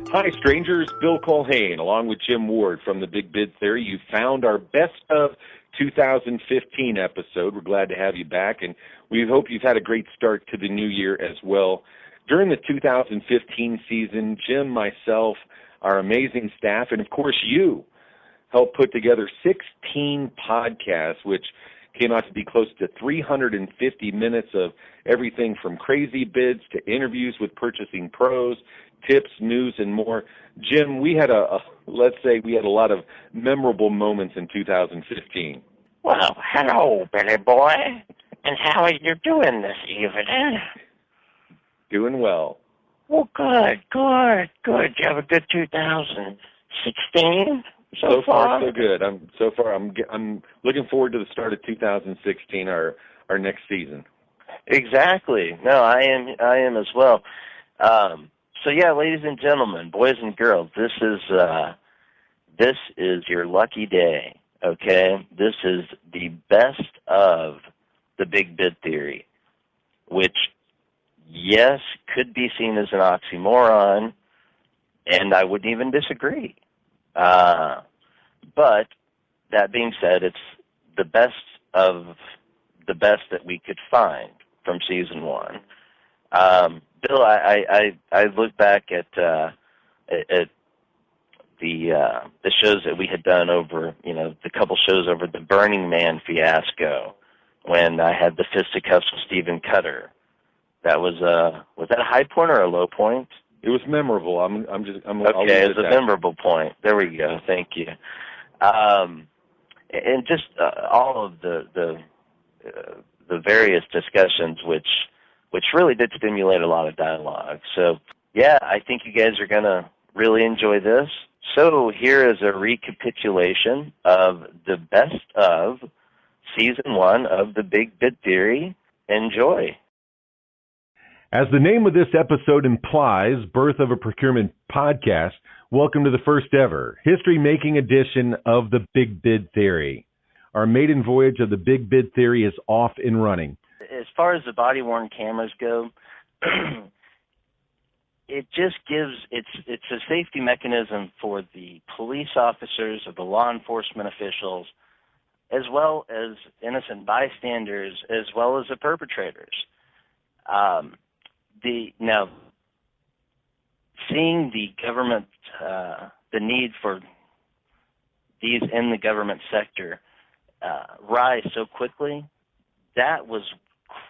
Hi, strangers. Bill Culhane, along with Jim Ward from the Big Bid Theory. You found our best of 2015 episode. We're glad to have you back, and we hope you've had a great start to the new year as well. During the 2015 season, Jim, myself, our amazing staff, and of course you, helped put together 16 podcasts, which came out to be close to 350 minutes of everything from crazy bids to interviews with purchasing pros, tips, news, and more. Jim, we had let's say we had a lot of memorable moments in 2015. Well, hello, Billy boy. And how are you doing this evening? Doing well. Well, good. You have a good 2016 so far? So good. I'm looking forward to the start of 2016, our next season. Exactly. No, I am as well. So yeah, ladies and gentlemen, boys and girls, this is your lucky day. Okay, this is the best of the Big Bid Theory, which, yes, could be seen as an oxymoron, and I wouldn't even disagree. But that being said, it's the best of the best that we could find from season one. Bill, I look back at the shows that we had done over, the couple shows over the Burning Man fiasco when I had the fisticuffs with Stephen Cutter. That was that a high point or a low point? It was memorable. Okay, it was a memorable point. There we go. Thank you. And just all of the various discussions which really did stimulate a lot of dialogue. So, yeah, I think you guys are going to really enjoy this. So here is a recapitulation of the best of Season 1 of the Big Bid Theory. Enjoy. As the name of this episode implies, Birth of a Procurement podcast, welcome to the first ever history-making edition of the Big Bid Theory. Our maiden voyage of the Big Bid Theory is off and running. As far as the body-worn cameras go, it just gives, it's a safety mechanism for the police officers or the law enforcement officials, as well as innocent bystanders, as well as the perpetrators. Now, seeing the government, the need for these in the government sector rise so quickly, that was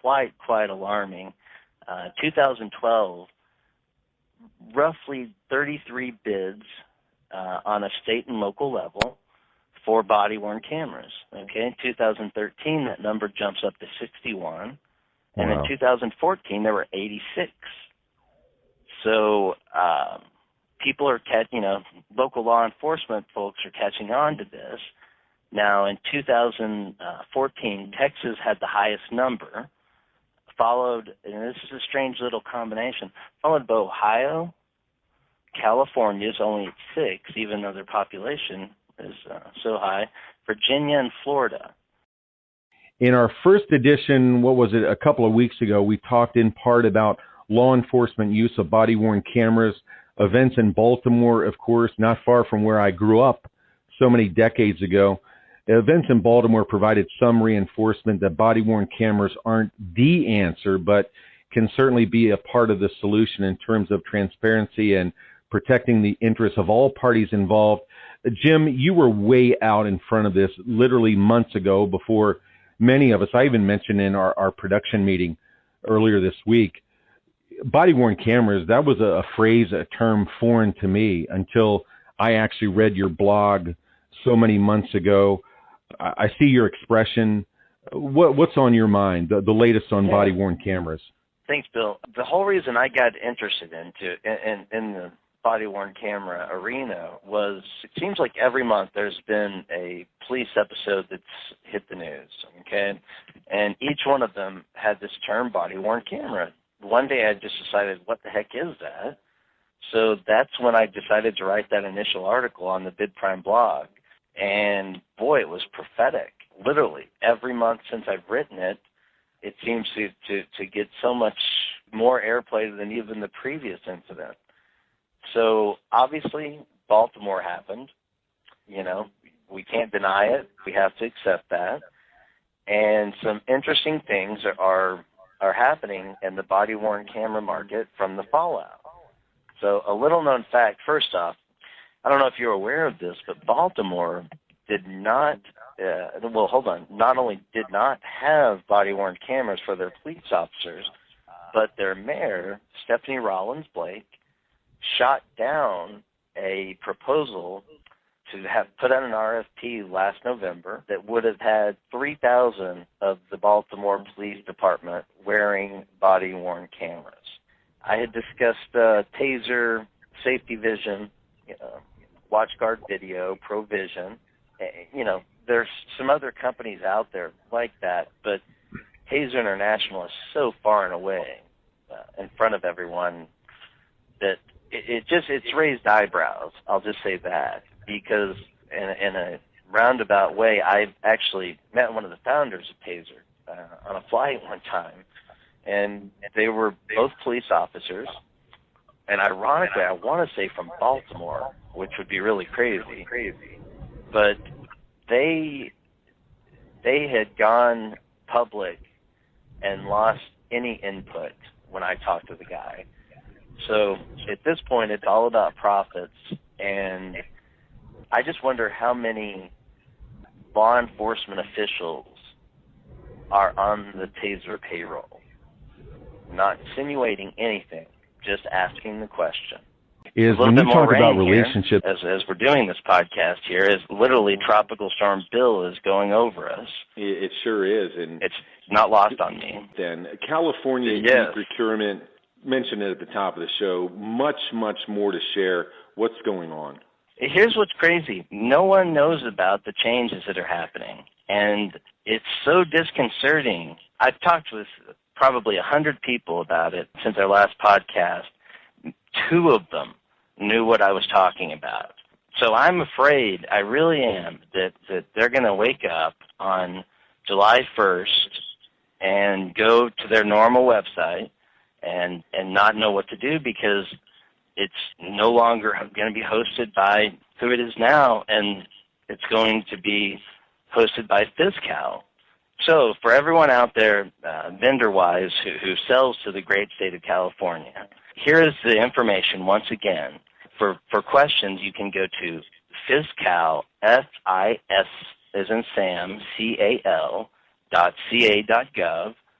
quite alarming. 2012, roughly 33 bids on a state and local level for body-worn cameras. Okay, in 2013, that number jumps up to 61, and in 2014, there were 86. So people are local law enforcement folks are catching on to this. Now, in 2014, Texas had the highest number, followed, and this is a strange little combination, followed by Ohio. California is only at 6, even though their population is so high. Virginia and Florida. In our first edition, a couple of weeks ago, we talked in part about law enforcement use of body-worn cameras, events in Baltimore, of course, not far from where I grew up so many decades ago. Events in Baltimore provided some reinforcement that body-worn cameras aren't the answer, but can certainly be a part of the solution in terms of transparency and protecting the interests of all parties involved. Jim, you were way out in front of this literally months ago before many of us. I even mentioned in our production meeting earlier this week, body-worn cameras, that was a phrase, a term foreign to me until I actually read your blog so many months ago. I see your expression. What's on your mind, the latest on body-worn cameras? Thanks, Bill. The whole reason I got interested in the body-worn camera arena was it seems like every month there's been a police episode that's hit the news, okay? And each one of them had this term body-worn camera. One day I just decided, what the heck is that? So that's when I decided to write that initial article on the BidPrime blog. And boy, it was prophetic. Literally, every month since I've written it, it seems to get so much more airplay than even the previous incident. So obviously Baltimore happened. You know, we can't deny it. We have to accept that. And some interesting things are happening in the body-worn camera market from the fallout. So a little-known fact, first off, I don't know if you're aware of this, but Baltimore did not, not only did not have body-worn cameras for their police officers, but their mayor, Stephanie Rollins Blake, shot down a proposal to have put out an RFP last November that would have had 3,000 of the Baltimore Police Department wearing body-worn cameras. I had discussed Taser, Safety Vision, WatchGuard Video, Provision. You know, there's some other companies out there like that, but Taser International is so far and away in front of everyone that it's raised eyebrows. I'll just say that, because in a roundabout way, I actually met one of the founders of Taser on a flight one time, and they were both police officers, and ironically, I want to say from Baltimore, which would be really crazy, but they had gone public and lost any input when I talked to the guy. So at this point, it's all about profits, and I just wonder how many law enforcement officials are on the Taser payroll. Not insinuating anything, just asking the question. Is when you talk about relationships, as we're doing this podcast here, is literally Tropical Storm Bill is going over us. It sure is, and it's not lost on me. Then California procurement, mentioned it at the top of the show. Much more to share. What's going on? Here's what's crazy. No one knows about the changes that are happening, and it's so disconcerting. I've talked with probably 100 people about it since our last podcast. 2 of them knew what I was talking about. So I'm afraid, I really am, that they're going to wake up on July 1st and go to their normal website and not know what to do, because it's no longer going to be hosted by who it is now, and it's going to be hosted by FizCal. So for everyone out there, vendor-wise, who sells to the great state of California, here is the information once again. For questions, you can go to FizCal, FIS as in Sam, CAL.ca.gov,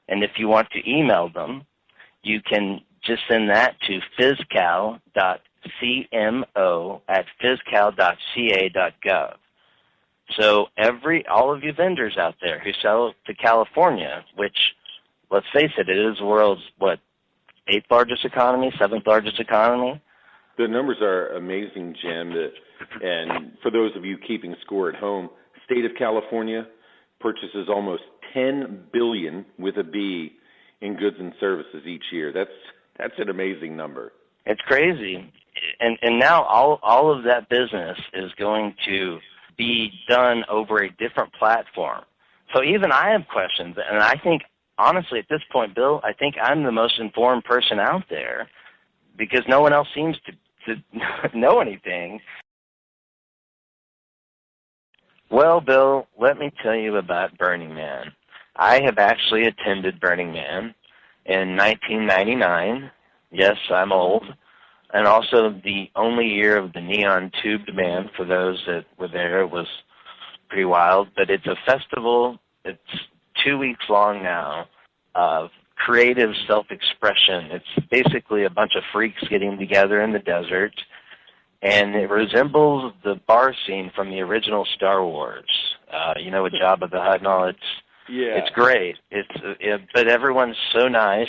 and if you want to email them, you can just send that to fizcal.cmo@fizcal.ca.gov. So all of you vendors out there who sell to California, which, let's face it, it is the world's, 8th largest economy, 7th largest economy? The numbers are amazing, Jim. And for those of you keeping score at home, state of California purchases almost $10 billion with a B in goods and services each year. That's an amazing number. It's crazy. And now all of that business is going to be done over a different platform. So even I have questions, and I think, honestly, at this point, Bill, I think I'm the most informed person out there, because no one else seems to know anything. Well, Bill, let me tell you about Burning Man. I have actually attended Burning Man in 1999. Yes, I'm old. And also the only year of the neon tubed man, for those that were there. It was pretty wild. But it's a festival. It's 2 weeks long now of creative self-expression. It's basically a bunch of freaks getting together in the desert, and it resembles the bar scene from the original Star Wars. With Jabba the Hutt and all. It's great. But everyone's so nice.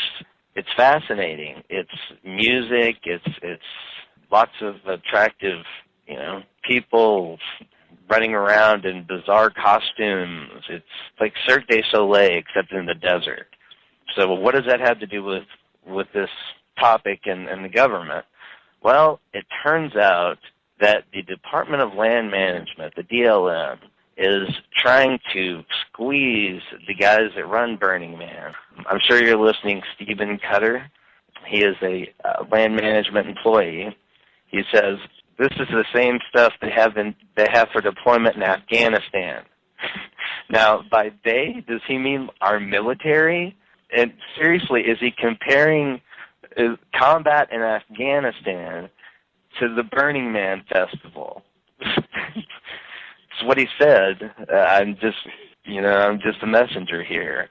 It's fascinating. It's music. It's lots of attractive, people running around in bizarre costumes. It's like Cirque du Soleil, except in the desert. So what does that have to do with this topic and the government? Well, it turns out that the Department of Land Management, the DLM, is trying to squeeze the guys that run Burning Man. I'm sure you're listening, Stephen Cutter. He is a land management employee, He says, this is the same stuff they have for deployment in Afghanistan. Now, by they, does he mean our military? And seriously, is he comparing combat in Afghanistan to the Burning Man festival? It's what he said. I'm just a messenger here.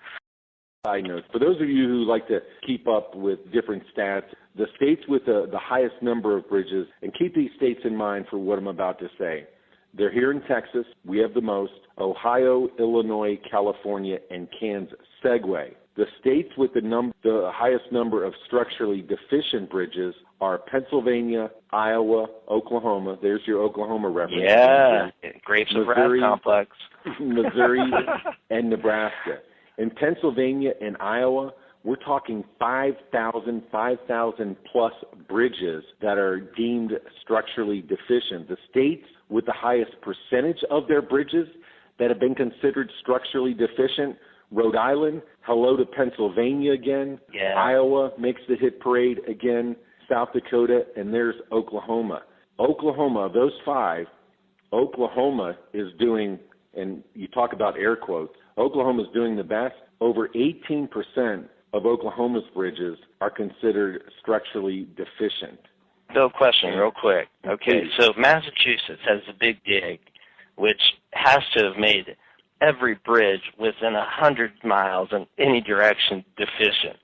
Side note, for those of you who like to keep up with different stats, the states with the highest number of bridges, and keep these states in mind for what I'm about to say. They're here in Texas. We have the most. Ohio, Illinois, California, and Kansas. Segue. The states with the highest number of structurally deficient bridges are Pennsylvania, Iowa, Oklahoma. There's your Oklahoma reference. Yeah, Grapes of Wrath complex. Missouri, and Nebraska. In Pennsylvania and Iowa, we're talking 5,000 plus bridges that are deemed structurally deficient. The states with the highest percentage of their bridges that have been considered structurally deficient, Rhode Island, hello to Pennsylvania again. Yeah. Iowa makes the hit parade again, South Dakota, and there's Oklahoma. Oklahoma, of those five, Oklahoma is doing, and you talk about air quotes, Oklahoma's doing the best. Over 18% of Oklahoma's bridges are considered structurally deficient. So question real quick. Okay, so Massachusetts has the Big Dig, which has to have made every bridge within 100 miles in any direction deficient.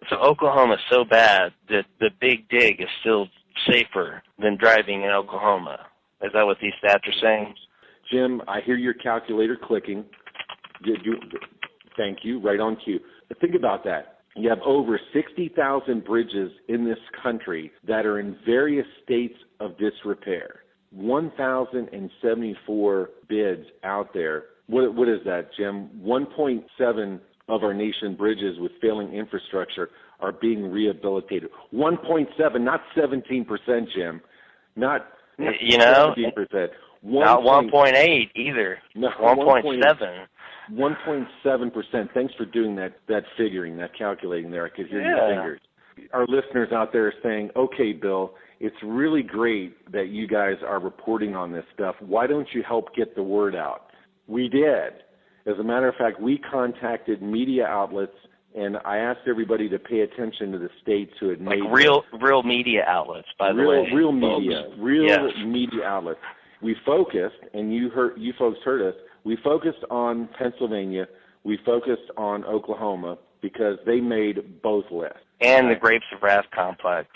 So Oklahoma's so bad that the Big Dig is still safer than driving in Oklahoma. Is that what these stats are saying? Jim, I hear your calculator clicking. Thank you, right on cue. But think about that. You have over 60,000 bridges in this country that are in various states of disrepair. 1,074 bids out there. What is that, Jim? 1.7 of our nation bridges with failing infrastructure are being rehabilitated. 1.7, not 17%, Jim. Not 17%. Not 1.8 either. No, 1.7. 1.7%. Thanks for doing that figuring, that calculating there. I could hear your fingers. Our listeners out there are saying, okay, Bill, it's really great that you guys are reporting on this stuff. Why don't you help get the word out? We did. As a matter of fact, we contacted media outlets, and I asked everybody to pay attention to the states who had made real media outlets, by the way. Real media outlets. We focused, and you folks heard us. We focused on Pennsylvania. We focused on Oklahoma because they made both lists. And the Grapes of Wrath complex.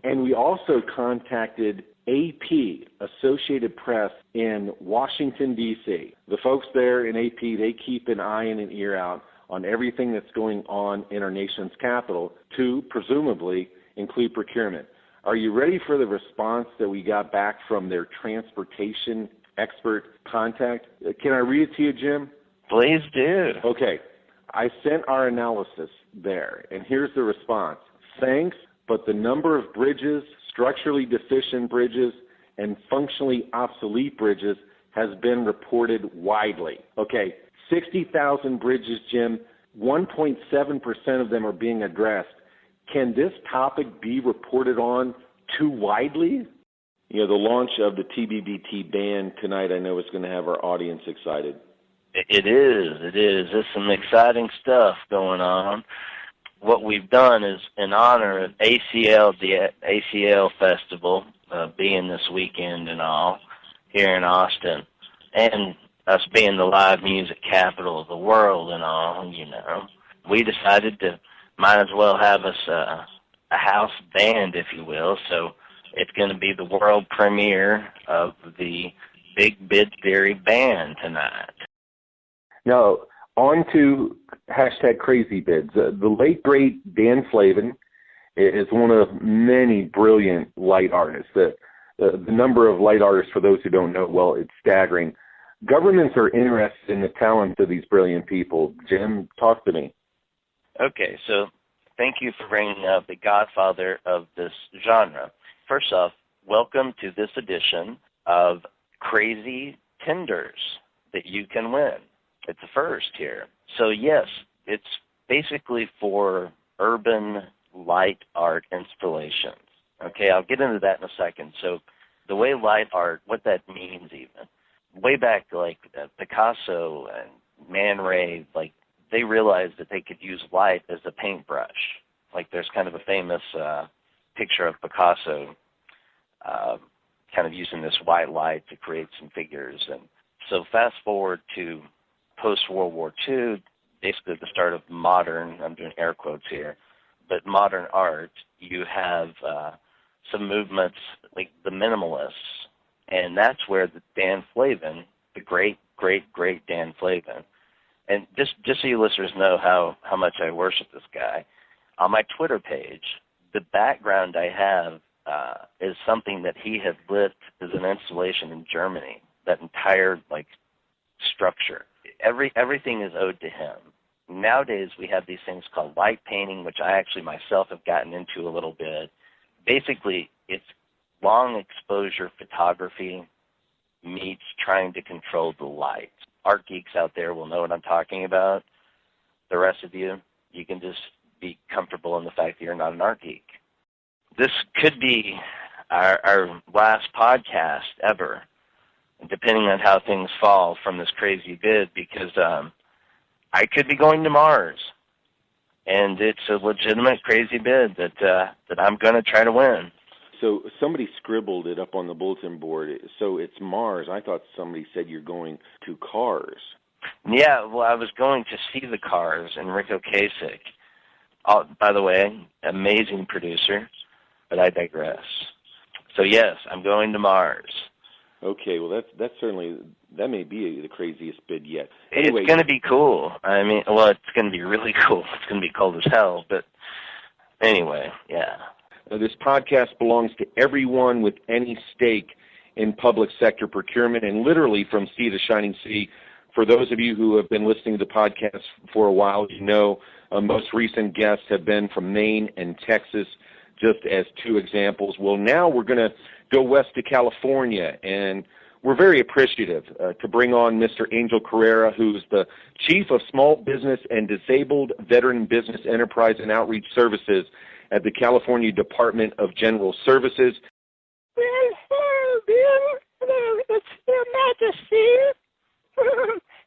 And we also contacted AP, Associated Press, in Washington, D.C. The folks there in AP, they keep an eye and an ear out on everything that's going on in our nation's capital to, presumably, include procurement. Are you ready for the response that we got back from their transportation expert contact? Can I read it to you, Jim? Please do. Okay. I sent our analysis there, and here's the response. Thanks, but the number of bridges, structurally deficient bridges, and functionally obsolete bridges has been reported widely. Okay, 60,000 bridges, Jim, 1.7% of them are being addressed. Can this topic be reported on too widely? You know, the launch of the TBBT ban tonight, I know, is going to have our audience excited. It is. There's some exciting stuff going on. What we've done is, in honor of ACL, the ACL Festival, being this weekend and all, here in Austin, and us being the live music capital of the world and all, you know, we decided to might as well have us a house band, if you will. So it's going to be the world premiere of the Big Bid Theory band tonight. Now, on to hashtag crazy bids. The late, great Dan Flavin is one of many brilliant light artists. The number of light artists, for those who don't know, well, it's staggering. Governments are interested in the talents of these brilliant people. Jim, talk to me. Okay, so thank you for bringing up the godfather of this genre. First off, welcome to this edition of Crazy Tenders that you can win. It's a first here. So yes, it's basically for urban light art installations. Okay, I'll get into that in a second. So the way light art, what that means even, way back like Picasso and Man Ray, like they realized that they could use light as a paintbrush. Like there's kind of a famous picture of Picasso kind of using this white light to create some figures. And so fast forward to post-World War II, basically the start of modern, I'm doing air quotes here, but modern art, you have some movements like the minimalists, and that's where the Dan Flavin, the great Dan Flavin, and just so you listeners know how much I worship this guy, on my Twitter page, the background I have is something that he had lit as an installation in Germany, that entire like structure. Everything is owed to him. Nowadays we have these things called light painting, which I actually myself have gotten into a little bit. Basically, it's long exposure photography meets trying to control the light. Art geeks out there will know what I'm talking about. The rest of you can just be comfortable in the fact that you're not an art geek. This could be our last podcast ever, depending on how things fall from this crazy bid, because I could be going to Mars, and it's a legitimate crazy bid that I'm going to try to win. So somebody scribbled it up on the bulletin board. So it's Mars. I thought somebody said you're going to Cars. Yeah, well, I was going to see the Cars and Rick Ocasek. By the way, amazing producer, but I digress. So yes, I'm going to Mars. Okay, well that's certainly, that may be the craziest bid yet. Anyway, it's going to be cool. I mean, well, it's going to be really cool. It's going to be cold as hell, but anyway, yeah. This podcast belongs to everyone with any stake in public sector procurement, and literally from sea to shining sea. For those of you who have been listening to the podcast for a while, you know most recent guests have been from Maine and Texas, just as two examples. Well, now we're going to go west to California, and we're very appreciative to bring on Mr. Angel Carrera, who's the Chief of Small Business and Disabled Veteran Business Enterprise and Outreach Services at the California Department of General Services. Well, hello, Bill. Hello, it's Your Majesty.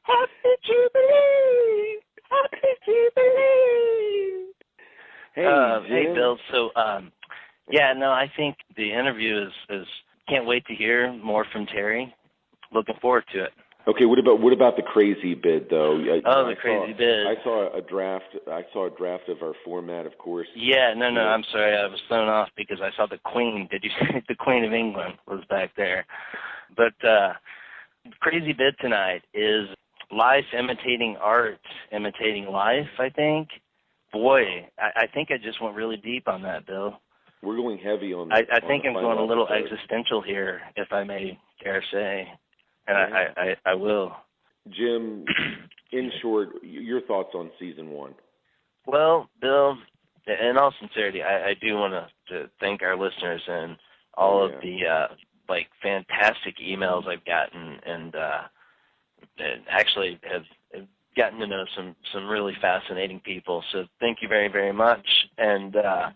Happy Jubilee! Happy Jubilee! Hey, Bill. So, I think the interview is can't wait to hear more from Terry. Looking forward to it. Okay, what about the crazy bid though? The crazy bid. I saw a draft of our format, of course. Yeah, no, I'm sorry, I was thrown off because I saw the Queen. Did you see the Queen of England was back there? But the crazy bid tonight is life imitating art, imitating life. I think. Boy, I think I just went really deep on that, Bill. We're going heavy on. I think I'm going a little existential here, if I may dare say. And I will. Jim, in short, your thoughts on season one? Well, Bill, in all sincerity, I do want to thank our listeners and all of the fantastic emails I've gotten, and actually have gotten to know some really fascinating people. So thank you very, very much. And I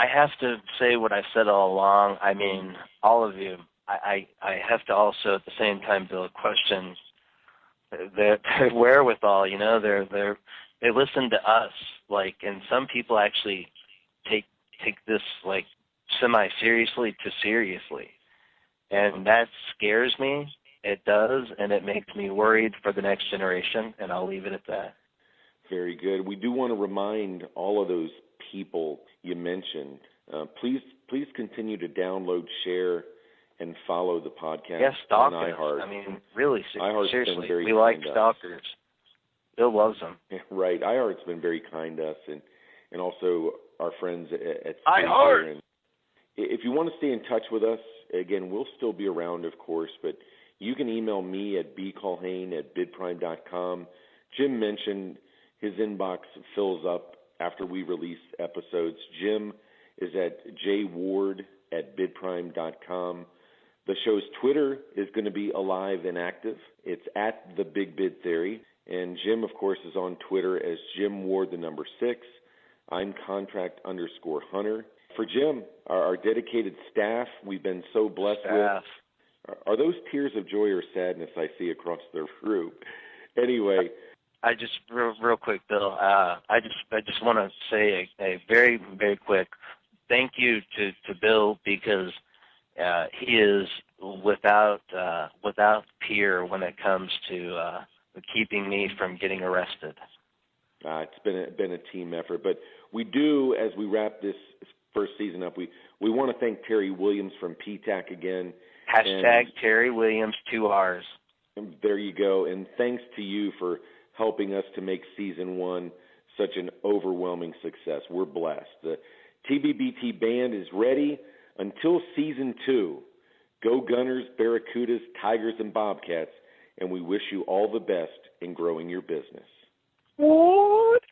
have to say what I've said all along. I mean, all of you. I have to also at the same time, Bill, question their wherewithal. You know, they listen to us, and some people actually take this semi-seriously to seriously, and that scares me. It does, and it makes me worried for the next generation. And I'll leave it at that. Very good. We do want to remind all of those people you mentioned. Please continue to download, share, and follow the podcast. Yes, stalk on us. iHeart. I mean, really, seriously, very we like kind stalkers. Bill loves them. Right. iHeart's been very kind to us, and also our friends at iHeart. And if you want to stay in touch with us, again, we'll still be around, of course, but you can email me at bculhane@bidprime.com. Jim mentioned his inbox fills up after we release episodes. Jim is at jward@bidprime.com. The show's Twitter is going to be alive and active. It's at The Big Bid Theory. And Jim, of course, is on Twitter as Jim Ward, the number 6. I'm contract_Hunter. For Jim, our dedicated staff, we've been so blessed with. Are those tears of joy or sadness I see across the room? Anyway, I just real quick, Bill. I just want to say a very, very quick thank you to Bill, because he is without peer when it comes to keeping me from getting arrested. It's been a team effort, but we do, as we wrap this first season up, we want to thank Terry Williams from PTAC again. Hashtag Terry Williams 2 R's. There you go, and thanks to you for helping us to make season 1 such an overwhelming success. We're blessed. The TBBT band is ready until season 2. Go Gunners, Barracudas, Tigers, and Bobcats, and we wish you all the best in growing your business. Ward